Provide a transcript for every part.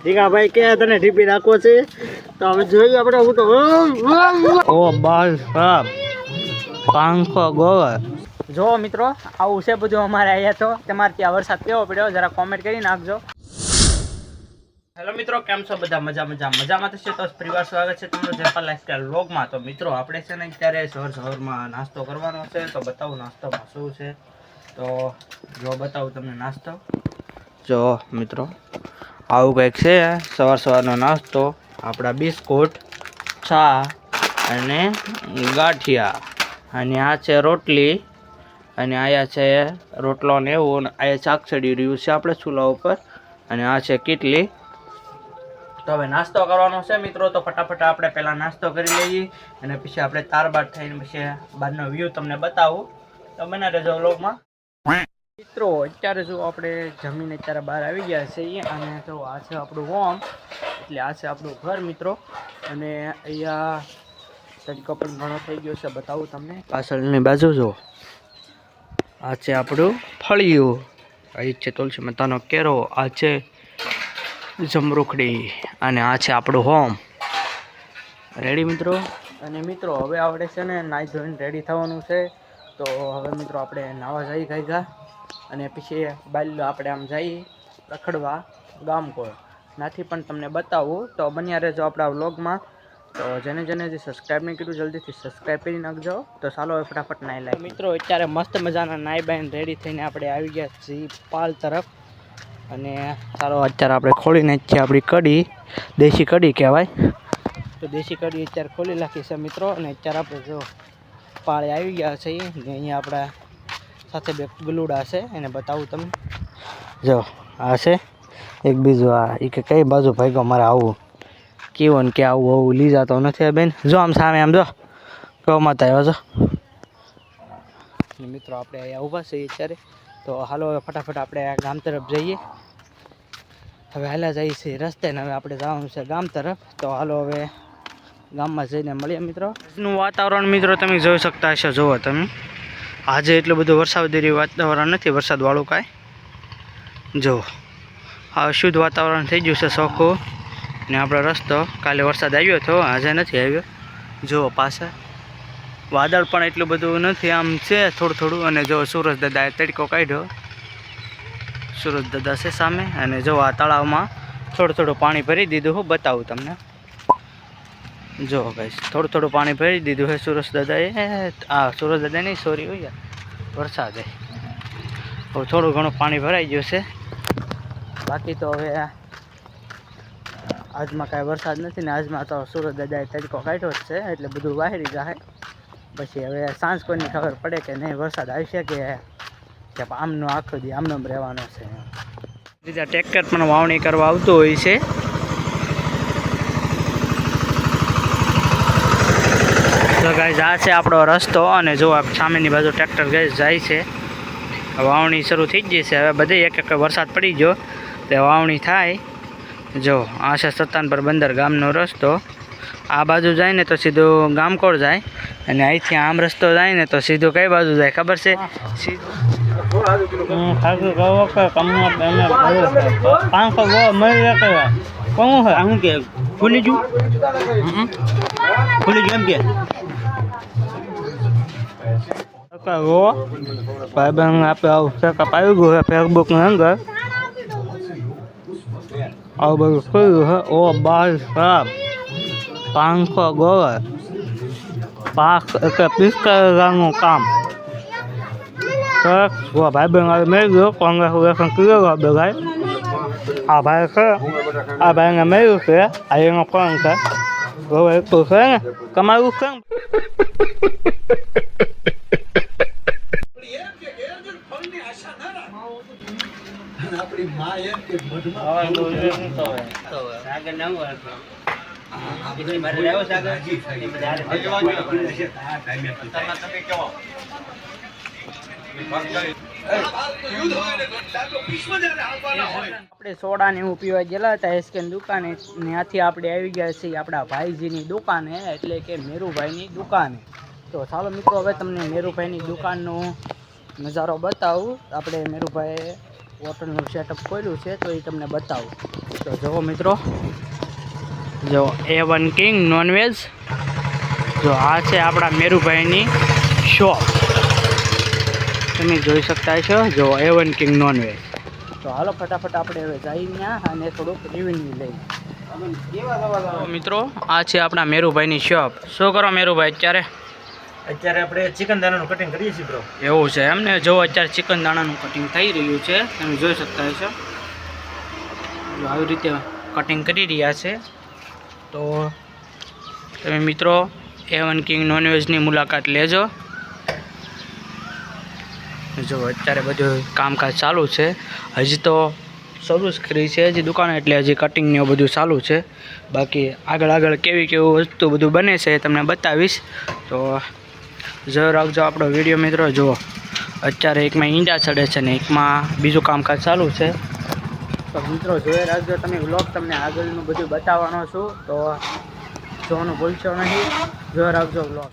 ટીકા ભાઈ કે તને ટીપી રાખવો છે તો હવે જોઈએ આપણે હું તો ઓ બસ સાહેબ 500 ગોળ જો મિત્રો આવું છે બધું અમારે અહીંયા તો તમારે ત્યાં વરસાદ કેવો પડ્યો જરા કોમેન્ટ કરી નાખજો. હેલો મિત્રો, કેમ છો બધા? મજામાં થશે તો પરિવાર સ્વાગત છે તમારું જયપાલ લાઈફસ્ટાઈલ વ્લોગમાં. તો મિત્રો આપણે છે ને અત્યારે સવારમાં નાસ્તો કરવાનો છે તો બતાવું નાસ્તોમાં શું છે. તો જો બતાવું તમને નાસ્તો. જો મિત્રો આવું કંઈક છે સવારનો નાસ્તો. આપણા બિસ્કુટ, ચા અને ગાંઠિયા, અને આ છે રોટલી, અને આયા છે રોટલો ને એવું, અને આયા શાક ચડી રહ્યું છે આપણે ચૂલા ઉપર, અને આ છે કેટલી. તો હવે નાસ્તો કરવાનો છે મિત્રો, તો ફટાફટ આપણે પહેલાં નાસ્તો કરી લઈએ અને પછી આપણે તારબાર થઈને પછી બહારનો વ્યૂ તમને બતાવું. તો બના રહેજો વ્લોગમાં. મિત્રો અત્યારે જો આપણે જમીને અત્યારે બહાર આવી ગયા છીએ, અને જો આ છે આપણું હોમ, એટલે આ છે આપણું ઘર મિત્રો. અને અહીંયા તડકો પણ ઘણો થઈ ગયો છે, બતાવું તમને. પાછળની બાજુ જો આ છે આપણું ફળિયું, અહીં છે તુલસી માતાનો કેરો, આ છે જમરૂખડી, અને આ છે આપણું હોમ. રેડી મિત્રો? અને મિત્રો હવે આપણે છે ને નાહી ધોઈને રેડી થવાનું છે. તો હવે મિત્રો આપણે નાવા જઈ ગયા, અને પછી બાલ આપણે આમ જઈએ રખડવા ગામકોળ નાથી પણ તમને બતાવું. તો બન્યા રહેજો આપણા વ્લોગમાં. તો જેને જે સબસ્ક્રાઈબ નહીં કર્યું જલ્દીથી સબસ્ક્રાઈબ કરી નાખજો. તો ચાલો હવે ફટાફટ નાહી લાય મિત્રો. અત્યારે મસ્ત મજાના નાહી બાઈને રેડી થઈને આપણે આવી ગયા છીએ પાલ તરફ. અને ચાલો અત્યારે આપણે ખોલીને છીએ આપણી કઢી, દેશી કઢી કહેવાય. તો દેશી કઢી અત્યારે ખોલી નાખી છે મિત્રો. અને અત્યારે આપણે જો પાળે આવી ગયા છે, ને અહીંયા આપણા સાથે બે ગલુડા છે, એને બતાવું તમને. જો આ છે એક બીજું, આ એ કે કઈ બાજુ ભાગ્યો મારે આવું કેવું ને કે આવું લઈ જતો નથી બેન. જો આમ સામે આમ જો કહો માતા આવ્યો છો મિત્રો. આપણે અહીંયા ઊભા છીએ અત્યારે. તો હાલો હવે ફટાફટ આપણે ગામ તરફ જઈએ. હવે હાલા જઈએ છીએ રસ્તે, ને હવે આપણે જવાનું છે ગામ તરફ. તો હાલો હવે ગામમાં જઈને મળીએ મિત્રો. આજનું વાતાવરણ મિત્રો તમે જોઈ શકતા હશો. જુઓ તમે, આજે એટલું બધું વરસાદી વાતાવરણ નથી, વરસાદવાળું કાંઈ. જો આ શુદ્ધ વાતાવરણ થઈ ગયું છે ચોખ્ખું. ને આપણો રસ્તો કાલે વરસાદ આવ્યો હતો, આજે નથી આવ્યો. જુઓ પાછળ વાદળ પણ એટલું બધું નથી, આમ છે થોડું. અને જો સુરજ દાદાએ તડકો કાઢ્યો, સુરજ દાદા છે સામે. અને જો આ તળાવમાં થોડું પાણી ભરી દીધું, હું બતાવું તમને. જો ગાઈસ થોડું પાણી ભરી દીધું છે સુરજ દાદાએ. આ સુરજ દાદા નહીં, સોરી હોય વરસાદે. હવે થોડું ઘણું પાણી ભરાઈ ગયું છે. બાકી તો હવે આજમાં કાંઈ વરસાદ નથી ને. આજમાં તો સુરજ દાદાએ તડકો કાઢ્યો જ છે, એટલે બધું વાહરી જાય. પછી હવે સાંજ કોઈની ખબર પડે કે નહીં વરસાદ આવશે કે આમનો આખો દી આમનો રહેવાનો છે. બીજા ટ્રેક્ટર પણ વાવણી કરવા આવતું હોય છે. તો ગાઈઝ આ છે આપણો રસ્તો, અને જો આ સામેની બાજુ ટ્રેક્ટર ગાઈઝ જાય છે. વાવણી શરૂ થઈ જ જશે હવે. બધે એક વરસાદ પડી ગયો તે વાવણી થાય. જો આ છે સત્તાનપર બંદર ગામનો રસ્તો. આ બાજુ જાય ને તો સીધું ગામકોળ જાય, અને અહીંથી આમ રસ્તો જાય ને તો સીધું કઈ બાજુ જાય ખબર છે? ખુલી ગયું એમ કે ભાઈ બહેન આપણે આવું ચેકઅપ આવી ગયું છે ફેસબુકની અંદર. આવું બધું ખુલ્યું છે. ઓ બાર ખરાબ 500 ગોળ 45,000નું કામ. ભાઈ બહેન આવી મેળ ગયો. કોંગ્રેચ્યુલેશન કર્યો ભાઈ. આ ભાઈ છે, આ ભાઈને મળ્યું છે. આ એનો ફોન છે. હવે એટલું છે ને તમારું છે. આપણે સોડા ને એવું પીવા ગયેલા હતા એસકેની દુકાને. ત્યાંથી આપણે આવી ગયા છીએ આપણા ભાઈજીની દુકાને, એટલે કે મેરુભાઈની દુકાને. તો ચાલો મિત્રો હવે તમને મેરુભાઈની દુકાનનો નજારો બતાવું. આપણે મેરુભાઈ હોટલનું સેટઅપ ખોલ્યું છે તો એ તમને બતાવું. તો જુઓ મિત્રો, જો A1 કિંગ નોનવેજ, જો આ છે આપણા મેરુભાઈની શોપ, તમે જોઈ શકતા છો. જો A1 કિંગ નોનવેજ. તો હાલો ફટાફટ આપણે હવે જઈએ ત્યાં અને થોડુંક રિવ્યુ લઈએ. મિત્રો આ છે આપણા મેરુભાઈની શોપ. શું કરો મેરુભાઈ અત્યારે? અત્યારે આપણે ચિકન દાણાનું કટિંગ કરીએ છીએ બ્રો. એવું છે એમને. જો અત્યારે ચિકન દાણાનું કટિંગ થઈ રહ્યું છે, તમે જોઈ શકતા હશો. આવી રીતે કટિંગ કરી રહ્યા છે. તો તમે મિત્રો A1 કિંગ નોનવેજની મુલાકાત લેજો. જો અત્યારે બધું કામકાજ ચાલુ છે, હજી તો શરૂ જ કરી છે હજી દુકાન, એટલે હજી કટિંગ ને બધું ચાલુ છે. બાકી આગળ કેવી વસ્તુ બધું બને છે એ તમને બતાવીશ. તો જો રાખજો આપણો વિડીયો મિત્રો. જુઓ અત્યારે એકમાં ઈંડા ચડે છે ને એકમાં બીજું કામકાજ ચાલુ છે. તો મિત્રો જોઈ રાખજો તમે વ્લોગ, તમને આગળનું બધું બતાવવાનો છું, તો જોવાનું ભૂલશો નહીં. જોઈ રાખજો વ્લોગ.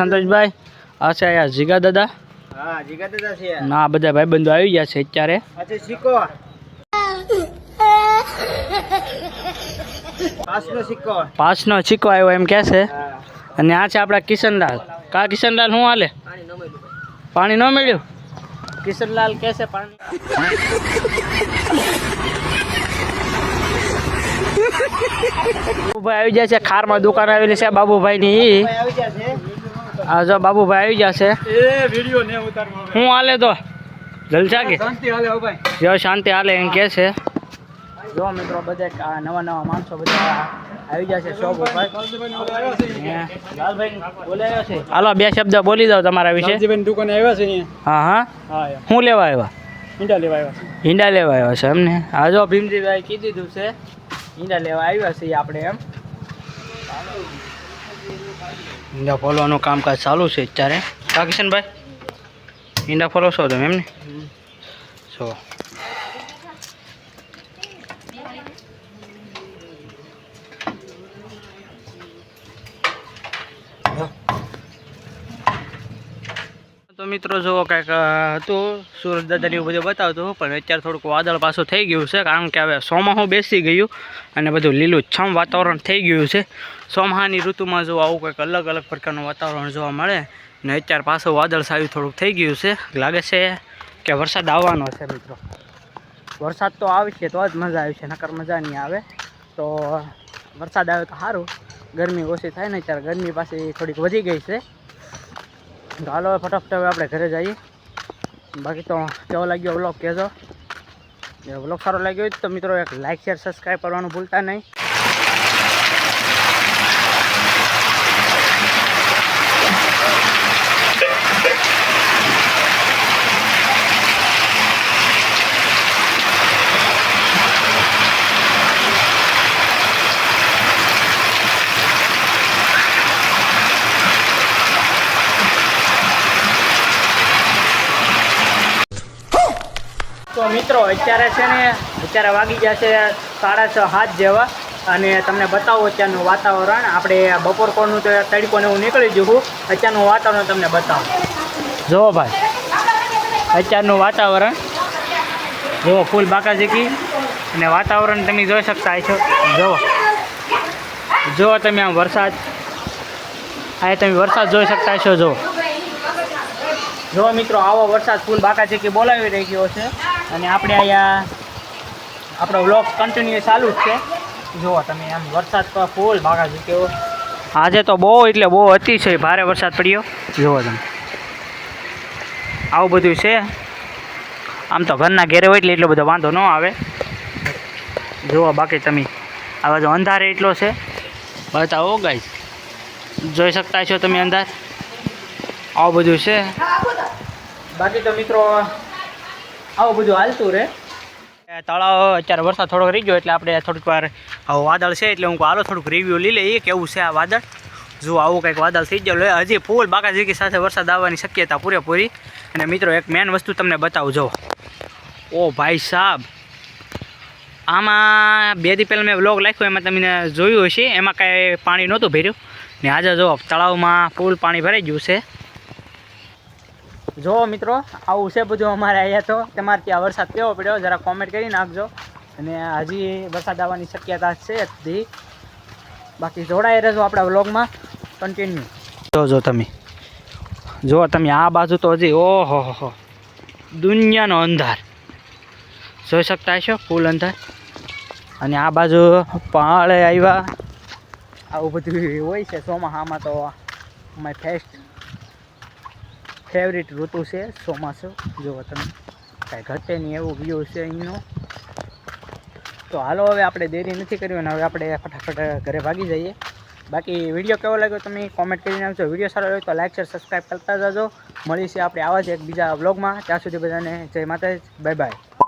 સંતોષભાઈ આ છે આ જીગા દાદા. હા, જીગા દાદા છે. ના બધા ભાઈબંધો આવી ગયા છે અત્યારે. અચ્છા સિક્કો, પાંચનો સિક્કો આવ્યો એમ કહે છે. અને આ છે આપણા કિશનલાલ. કા કિશનલાલ શું હાલે? પાણી ન મળ્યું? કિશનલાલ કહે છે પાણી. બાબુભાઈ આવી જાય છે. ખારમાં દુકાન આવેલી છે બાબુભાઈની. આ જો બાબુભાઈ આવી ગયા છે. શું હાલે તો જલસા કે જો શાંતિ હાલે એમ કે છે. જો મિત્રો બધા નવા માણસો બધા આવી ગયા છે શોપ ઉપર. હાલો બે શબ્દ બોલી દો તમારા વિશે. દુકાને આવ્યા છે. હા હા, શું લેવા આવ્યા? ઈંડા લેવા આવ્યા છે. ઈંડા લેવા આવ્યા છે એમને. હા જો ભીમજીભાઈ કીધું દીધું છે ઈંડા લેવા આવ્યા છે આપણે એમ. ઈંડા ફોલવાનું કામકાજ ચાલુ છે અત્યારે. કા કિશનભાઈ ઈંડા ફોલો છો તમે એમને? છો તો મિત્રો જુઓ કાંઈક હતું સુરજ દાદાની એવું બધું બતાવતું, પણ અત્યારે થોડુંક વાદળ પાછું થઈ ગયું છે, કારણ કે હવે ચોમાસું બેસી ગયું અને બધું લીલું છમ વાતાવરણ થઈ ગયું છે. ચોમાસાની ઋતુમાં જો આવું કંઈક અલગ પ્રકારનું વાતાવરણ જોવા મળે ને અત્યારે પાછું વાદળ છાયું થોડુંક થઈ ગયું છે. લાગે છે કે વરસાદ આવવાનો છે મિત્રો. વરસાદ તો આવશે તો જ મજા આવશે, નકર મજા નહીં આવે. તો વરસાદ આવે તો સારું, ગરમી ઓછી થાય ને. અત્યારે ગરમી પાછી થોડીક વધી ગઈ છે. તો હાલો ફટાફટ હવે આપણે ઘરે જઈએ. બાકી તો કેવો લાગ્યો વ્લોગ કહેજો. વ્લોગ સારો લાગ્યો હોય તો મિત્રો એક લાઇક શેર સબસ્ક્રાઈબ કરવાનું ભૂલતા નહીં. તો મિત્રો અત્યારે છે ને અત્યારે વાગી ગયા છે 6:30 જેવા, અને તમને બતાવો અત્યારનું વાતાવરણ. આપણે બપોર કોણનું તો તડકો ને એવું નીકળી ગયું. અત્યારનું વાતાવરણ તમને બતાવો. જુઓ ભાઈ અત્યારનું વાતાવરણ જુઓ, ફૂલ બાકાઝીકી અને વાતાવરણ તમે જોઈ શકતા છો. જુઓ તમે આમ વરસાદ, આ તમે વરસાદ જોઈ શકતા છો. જો મિત્રો આવો વરસાદ ફૂલ બાકાઝીકી બોલાવી રહ્યો છે, અને આપણે અહીંયા આપણો વ્લોગ કન્ટિન્યુ ચાલુ જ છે. જુઓ તમે આમ વરસાદ તો ફૂલ બાકાઝીકી. આજે તો બહુ એટલે બહુ અતિશય ભારે વરસાદ પડ્યો. જુઓ તમે આવું બધું છે. આમ તો ઘરના ઘેરે હોય એટલે એટલો બધો વાંધો ન આવે. જુઓ બાકી તમે આ બધો અંધારે એટલો છે. બતાવો ગાઈસ, જોઈ શકતા છો તમે અંધાર. આવું બધું છે. બાકી તો મિત્રો આવું બધું હાલતું રહે. તળાવ અત્યારે વરસાદ થોડોક રહી ગયો એટલે આપણે થોડીક વાર આવું વાદળ છે એટલે હું હાલો થોડુંક રિવ્યૂ લઈ લઈએ કેવું છે આ વાદળ. જો આવું કંઈક વાદળ થઈ ગયું, હજી ફૂલ બાકાઝીકી સાથે વરસાદ આવવાની શક્યતા પૂરેપૂરી. અને મિત્રો એક મેન વસ્તુ તમને બતાવું. જો ઓ ભાઈ સાહેબ, આમાં 2 દી પહેલાં મેં વ્લોગ નાખ્યો એમાં તમને જોયું હશે, એમાં કાંઈ પાણી નહોતું ભર્યું ને આજે જો તળાવમાં ફૂલ પાણી ભરાઈ ગયું છે. જો મિત્રો આવું છે બધું અમારે અહીંયા તો. તમારે ત્યાં વરસાદ કેવો પડ્યો જરા કોમેન્ટ કરી નાખજો. અને હજી વરસાદ આવવાની શક્યતા છે જ. બાકી જોડાઈ રહેજો આપણા વ્લોગમાં કન્ટિન્યુ. જો તમે આ બાજુ તો હજી ઓહો હો દુનિયાનો અંધાર જોઈ શકતા હશો, ફૂલ અંધાર. અને આ બાજુ પાળે આવ્યા. આવું બધું હોય છે ચોમાસામાં તો. મારી ફેવરિટ ઋતુ છે ચોમાસું. જુઓ તમે કાંઈ ઘટે નહીં એવું વ્યૂ છે અહીંનો. તો હાલો હવે આપણે દેરી નથી કરવી અને હવે આપણે ફટાફટ ઘરે ભાગી જઈએ. બાકી વિડીયો કેવો લાગ્યો તમે કોમેન્ટ કરી નાખજો. વિડીયો સારો હોય તો લાઈક શેર સબસ્ક્રાઈબ કરતા જજો. મળીશું આપણે આવા જ એક બીજા વ્લોગમાં. ત્યાં સુધી બધાને જય માતાજી, બાય બાય.